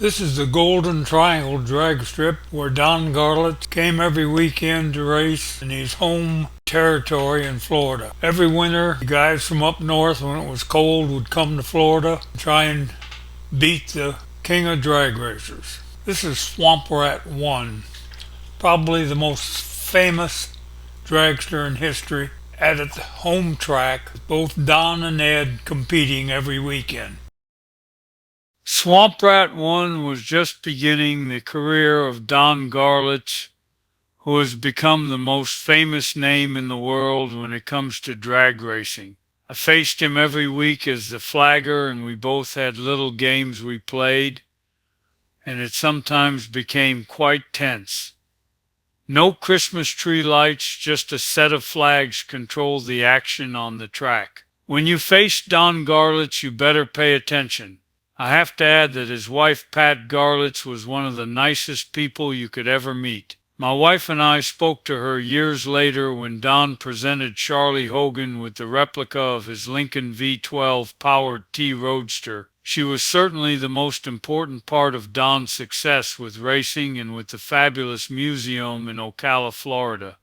This is the Golden Triangle drag strip where Don Garlits came every weekend to race in his home territory in Florida. Every winter, the guys from up north, when it was cold, would come to Florida and try and beat the king of drag racers. This is Swamp Rat 1, probably the most famous dragster in history, at its home track, both Don and Ed competing every weekend. Swamp Rat 1 was just beginning the career of Don Garlits, who has become the most famous name in the world when it comes to drag racing. I faced him every week as the flagger, and we both had little games we played, and it sometimes became quite tense. No Christmas tree lights, just a set of flags controlled the action on the track. When you face Don Garlits, you better pay attention. I have to add that his wife, Pat Garlits, was one of the nicest people you could ever meet. My wife and I spoke to her years later when Don presented Charlie Hogan with the replica of his Lincoln V12 powered T Roadster. She was certainly the most important part of Don's success with racing and with the fabulous museum in Ocala, Florida.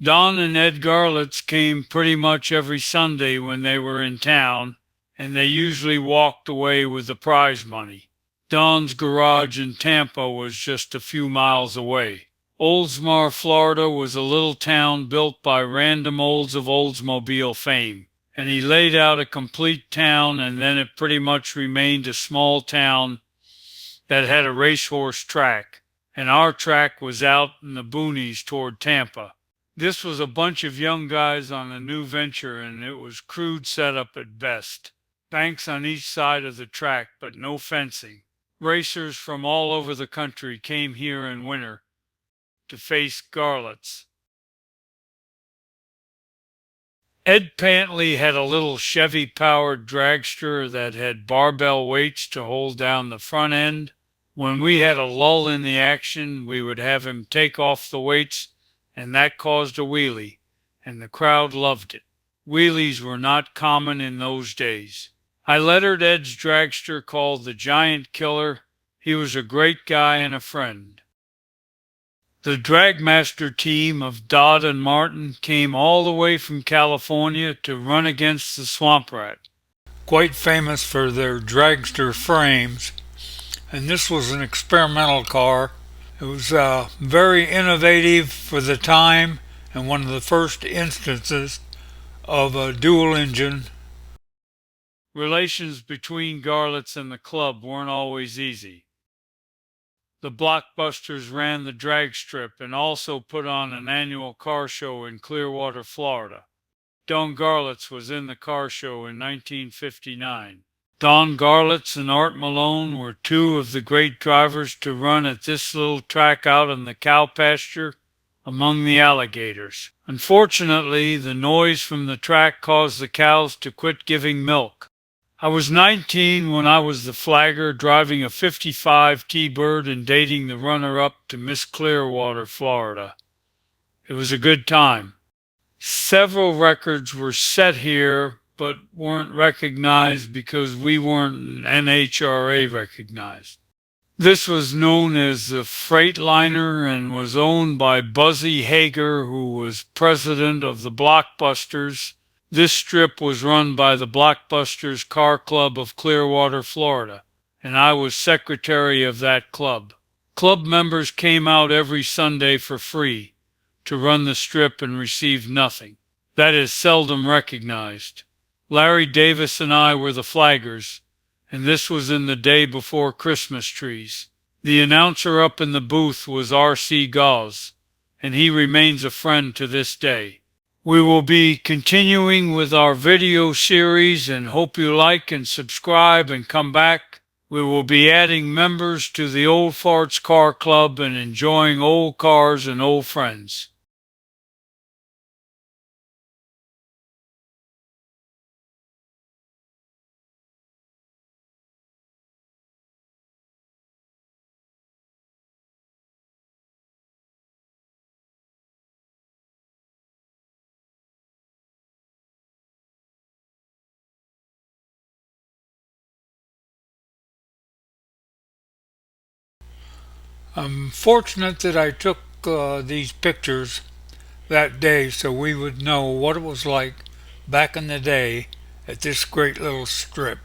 Don and Ed Garlits came pretty much every Sunday when they were in town, and they usually walked away with the prize money. Don's garage in Tampa was just a few miles away. Oldsmar, Florida was a little town built by random olds of Oldsmobile fame, and he laid out a complete town, and then it pretty much remained a small town that had a racehorse track, and our track was out in the boonies toward Tampa. This was a bunch of young guys on a new venture, and it was crude setup at best. Banks on each side of the track, but no fencing. Racers from all over the country came here in winter to face Garlits. Ed Pantley had a little Chevy-powered dragster that had barbell weights to hold down the front end. When we had a lull in the action, we would have him take off the weights, and that caused a wheelie, and the crowd loved it. Wheelies were not common in those days. I lettered Ed's dragster called the Giant Killer. He was a great guy and a friend. The Dragmaster team of Dodd and Martin came all the way from California to run against the Swamp Rat. Quite famous for their dragster frames, and this was an experimental car. It was very innovative for the time and one of the first instances of a dual engine. Relations between Garlits and the club weren't always easy. The Blockbusters ran the drag strip and also put on an annual car show in Clearwater, Florida. Don Garlits was in the car show in 1959. Don Garlits and Art Malone were two of the great drivers to run at this little track out in the cow pasture among the alligators. Unfortunately, the noise from the track caused the cows to quit giving milk. I was 19 when I was the flagger, driving a 55 T-Bird and dating the runner-up to Miss Clearwater, Florida. It was a good time. Several records were set here, but weren't recognized because we weren't NHRA recognized. This was known as the Freightliner and was owned by Buzzy Hager, who was president of the Blockbusters. This strip was run by the Blockbusters Car Club of Clearwater, Florida, and I was secretary of that club. Club members came out every Sunday for free to run the strip and received nothing. That is seldom recognized. Larry Davis and I were the flaggers, and this was in the day before Christmas trees. The announcer up in the booth was R.C. Gauze, and he remains a friend to this day. We will be continuing with our video series and hope you like and subscribe and come back. We will be adding members to the Old Farts Car Club and enjoying old cars and old friends. I'm fortunate that I took these pictures that day so we would know what it was like back in the day at this great little strip.